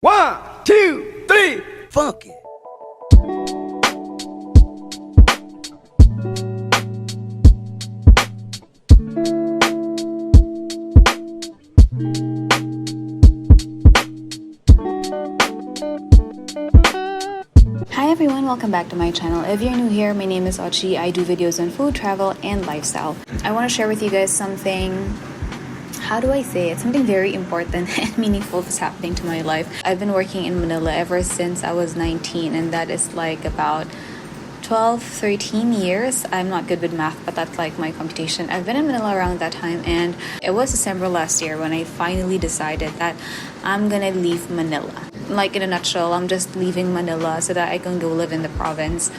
One, two, three, funk it. Hi everyone, welcome back to my channel. If you're new here, my name is Ochi. I do videos on food, travel, and lifestyle. I want to share with you guys something, how do I say it? Something very important and meaningful that's happening to my life. I've been working in Manila ever since I was 19, and that is like about 13 years. I'm not good with math, but that's like my computation. I've been in Manila around that time, and it was December last year when I finally decided that I'm gonna leave Manila. Like in a nutshell, I'm just leaving Manila so that I can go live in the province.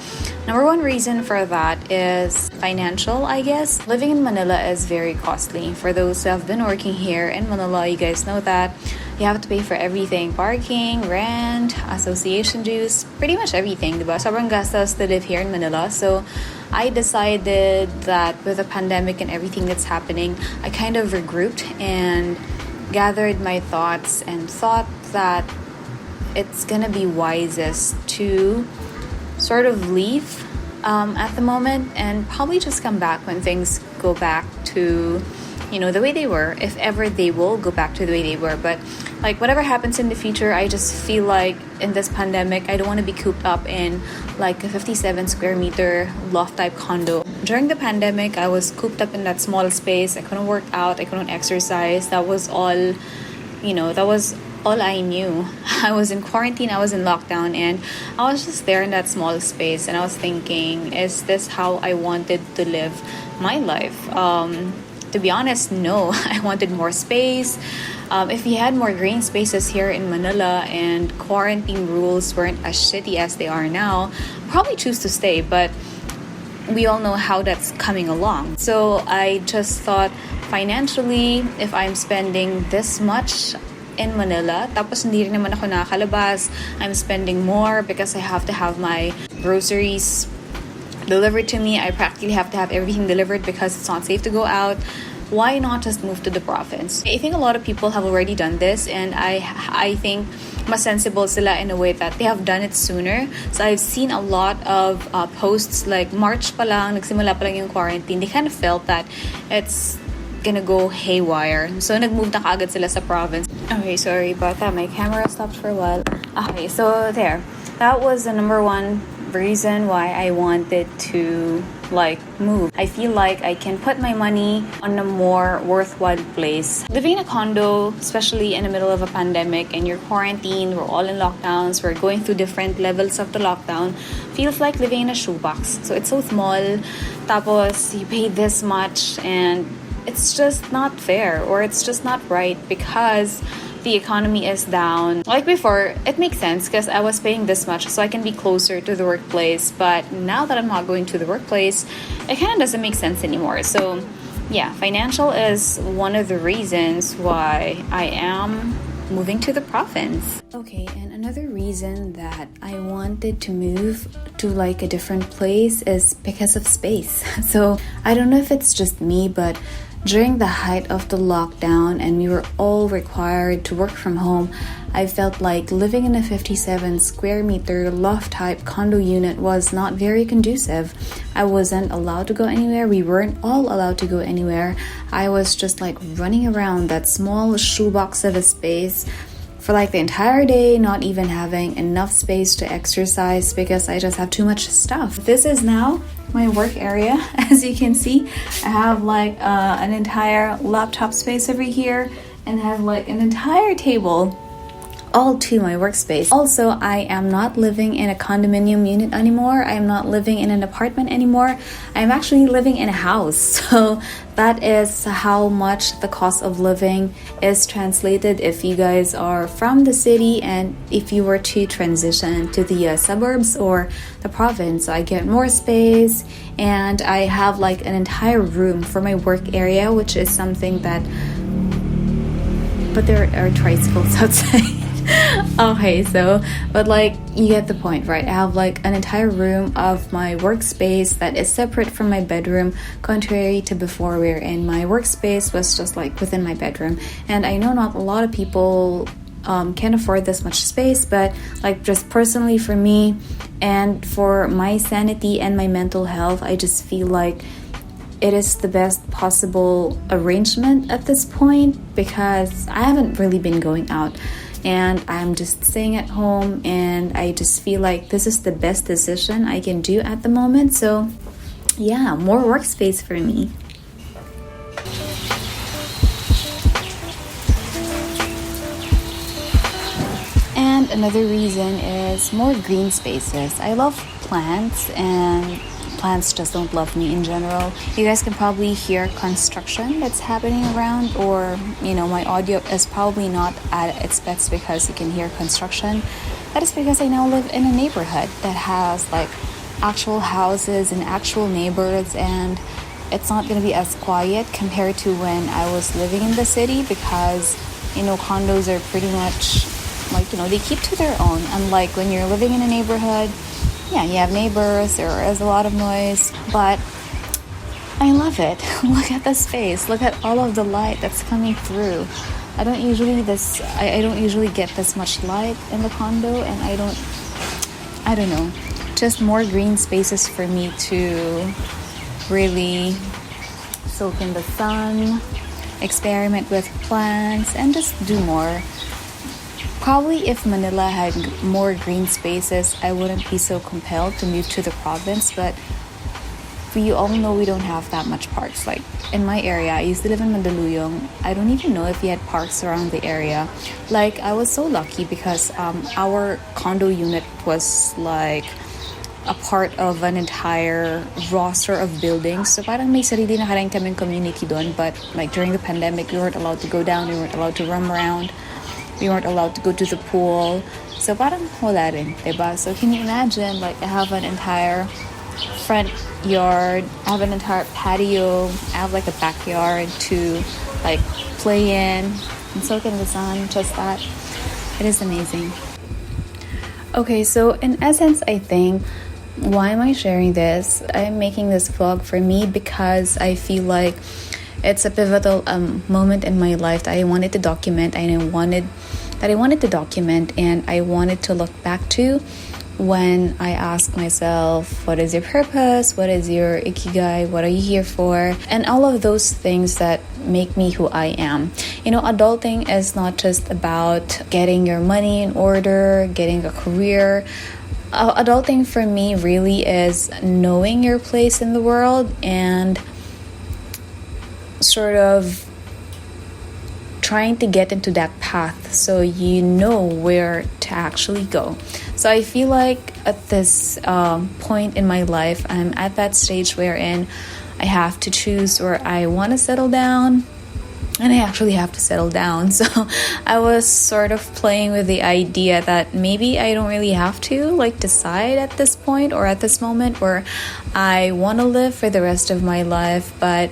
Number one reason for that is financial, I guess. Living in Manila is very costly. For those who have been working here in Manila, you guys know that you have to pay for everything. Parking, rent, association dues, pretty much everything, diba? Sobrang gastos to live here in Manila. So I decided that with the pandemic and everything that's happening, I kind of regrouped and gathered my thoughts and thought that it's gonna be wisest to sort of leave at the moment and probably just come back when things go back to, you know, the way they were, if ever they will go back to the way they were. But like whatever happens in the future, I just feel like in this pandemic, I don't want to be cooped up in like a 57 square meter loft type condo. During the pandemic, I was cooped up in that small space. I couldn't work out, I couldn't exercise. That was all, you know, that was all I knew. I was in quarantine, I was in lockdown, and I was just there in that small space, and I was thinking, is this how I wanted to live my life? To be honest, no. I wanted more space. If we had more green spaces here in Manila and quarantine rules weren't as shitty as they are now, I'd probably choose to stay, but we all know how that's coming along. So I just thought, financially, if I'm spending this much in Manila, tapos hindi rin naman ako nakakalabas, I'm spending more because I have to have my groceries delivered to me. I practically have to have everything delivered because it's not safe to go out. Why not just move to the province? I think a lot of people have already done this, and I think mas sensible sila in a way that they have done it sooner. So I've seen a lot of posts like March pa lang, nagsimula pa lang yung quarantine. They kind of felt that it's gonna go haywire. So nag-move na kaagad sila sa province. Okay, sorry about that. My camera stopped for a while. Okay, so there. That was the number one reason why I wanted to like move. I feel like I can put my money on a more worthwhile place. Living in a condo, especially in the middle of a pandemic and you're quarantined, we're all in lockdowns, we're going through different levels of the lockdown, feels like living in a shoebox. So it's so small, tapos you pay this much, and it's just not fair, or it's just not right because the economy is down. Like before, it makes sense because I was paying this much so I can be closer to the workplace. But now that I'm not going to the workplace, it kind of doesn't make sense anymore. So yeah, financial is one of the reasons why I am moving to the province. Okay, and another reason that I wanted to move to like a different place is because of space. So I don't know if it's just me, but during the height of the lockdown and we were all required to work from home, I felt like living in a 57 square meter loft type condo unit was not very conducive. I wasn't allowed to go anywhere. We weren't all allowed to go anywhere. I was just like running around that small shoebox of a space for like the entire day, not even having enough space to exercise because I just have too much stuff. This is now my work area. As you can see, I have like an entire laptop space over here and have like an entire table all to my workspace. Also, I am not living in a condominium unit anymore. I am not living in an apartment anymore. I am actually living in a house. So that is how much the cost of living is translated if you guys are from the city and if you were to transition to the suburbs or the province. So I get more space and I have like an entire room for my work area, which is something that, but there are tricycles outside. Okay, so, but like, you get the point, right? I have like an entire room of my workspace that is separate from my bedroom, contrary to before wherein my workspace was just like within my bedroom. And I know not a lot of people can't afford this much space, but like just personally for me and for my sanity and my mental health, I just feel like it is the best possible arrangement at this point, because I haven't really been going out and I'm just staying at home, and I just feel like this is the best decision I can do at the moment. So yeah, more workspace for me. And another reason is more green spaces. I love plants, and plants just don't love me in general. You guys can probably hear construction that's happening around, or my audio is probably not at its best because you can hear construction. That is because I now live in a neighborhood that has like actual houses and actual neighbors, and it's not going to be as quiet compared to when I was living in the city, because condos are pretty much like they keep to their own. Unlike when you're living in a neighborhood, yeah, you have neighbors, there is a lot of noise, but I love it. Look at the space, look at all of the light that's coming through. I don't usually get this much light in the condo, and I don't know, just more green spaces for me to really soak in the sun, experiment with plants, and just do more. Probably if Manila had more green spaces, I wouldn't be so compelled to move to the province, but you all know we don't have that much parks. Like in my area, I used to live in Mandaluyong. I don't even know if we had parks around the area. Like I was so lucky because our condo unit was like a part of an entire roster of buildings. So parang may sarili na rin kaming community doon, but like during the pandemic, we weren't allowed to go down, we weren't allowed to roam around. We weren't allowed to go to the pool. So parang wala rin, diba? So can you imagine, like I have an entire front yard, I have an entire patio, I have like a backyard to like play in and soak in the sun, just that. It is amazing. Okay, so in essence, I think, why am I sharing this? I'm making this vlog for me because I feel like it's a pivotal moment in my life that I wanted to document, and I wanted to document, and I wanted to look back to when I ask myself, what is your purpose? What is your ikigai? What are you here for? And all of those things that make me who I am. Adulting is not just about getting your money in order, getting a career. Adulting for me really is knowing your place in the world and sort of trying to get into that path so you know where to actually go. So I feel like at this point in my life, I'm at that stage wherein I have to choose where I want to settle down, and I actually have to settle down. So I was sort of playing with the idea that maybe I don't really have to like decide at this point or at this moment where I want to live for the rest of my life, but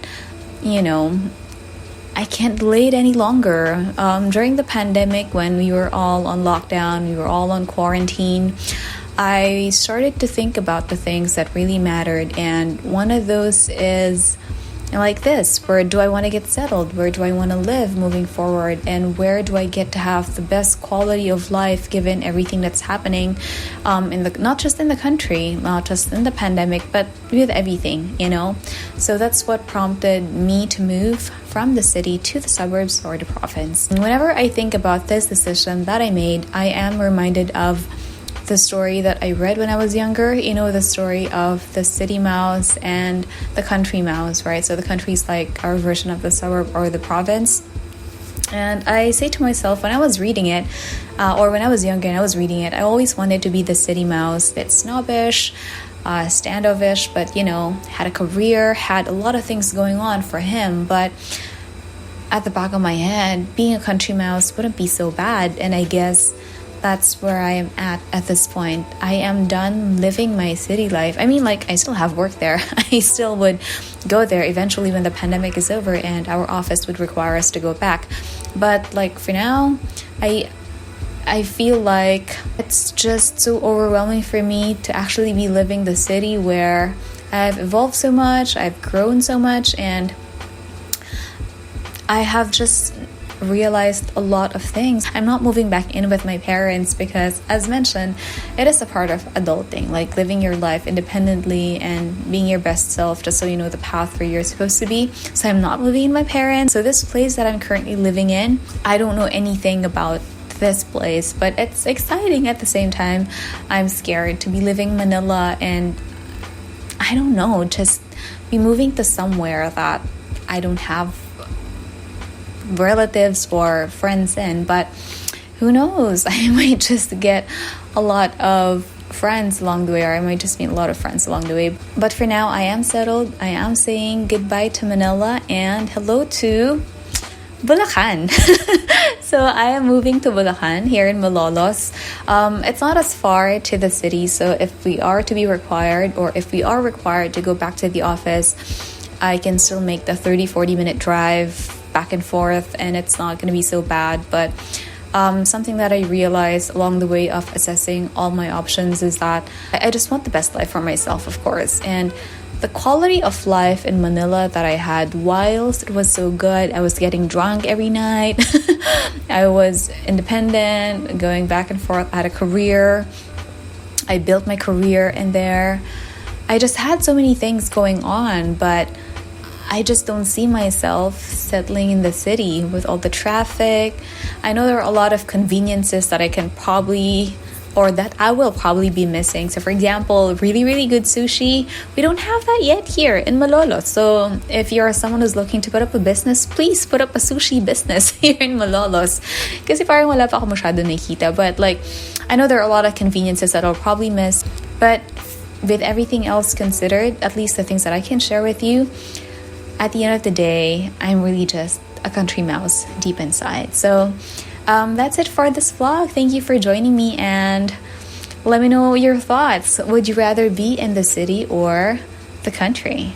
I can't delay it any longer. During the pandemic, when we were all on lockdown, we were all on quarantine, I started to think about the things that really mattered, and one of those is like this: where do I want to get settled? Where do I want to live moving forward? And where do I get to have the best quality of life given everything that's happening not just in the country, not just in the pandemic, but with everything, So that's what prompted me to move from the city to the suburbs or the province. And whenever I think about this decision that I made, I am reminded of the story that I read when I was younger, the story of the city mouse and the country mouse, right? So the country is like our version of the suburb or the province. And I say to myself, when I was reading it, or when I was younger and I was reading it, I always wanted to be the city mouse, a bit snobbish, standoffish, but had a career, had a lot of things going on for him. But at the back of my head, being a country mouse wouldn't be so bad. And I guess that's where I am at this point. I am done living my city life. I mean, like, I still have work there. I still would go there eventually when the pandemic is over and our office would require us to go back. But like for now, I feel like it's just so overwhelming for me to actually be living the city where I've evolved so much, I've grown so much, and I have just realized a lot of things. I'm not moving back in with my parents because, as mentioned, it is a part of adulting, like living your life independently and being your best self, just so you know the path where you're supposed to be. So I'm not living in my parents. So this place that I'm currently living in, I don't know anything about this place, but it's exciting at the same time. I'm scared to be living in Manila and I don't know, just be moving to somewhere that I don't have relatives or friends in. But who knows, I might just get a lot of friends along the way, or I might just meet a lot of friends along the way. But for now, I am settled. I am saying goodbye to Manila and hello to Bulacan. So I am moving to Bulacan here in Malolos. It's not as far to the city, so if we are to be required, or if we are required to go back to the office, I can still make the 30-40 minute drive back and forth, and it's not going to be so bad. But something that I realized along the way of assessing all my options is that I just want the best life for myself, of course. And the quality of life in Manila that I had, whilst it was so good, I was getting drunk every night. I was independent, going back and forth. I had a career. I built my career in there. I just had so many things going on, but I just don't see myself settling in the city with all the traffic. I know there are a lot of conveniences that I can probably, or that I will probably be missing. So for example, really, really good sushi. We don't have that yet here in Malolos. So if you're someone who's looking to put up a business, please put up a sushi business here in Malolos. Kasi parang wala pa ako masyado nakita. But like, I know there are a lot of conveniences that I'll probably miss. But with everything else considered, at least the things that I can share with you, at the end of the day, I'm really just a country mouse deep inside. So that's it for this vlog. Thank you for joining me, and let me know your thoughts. Would you rather be in the city or the country?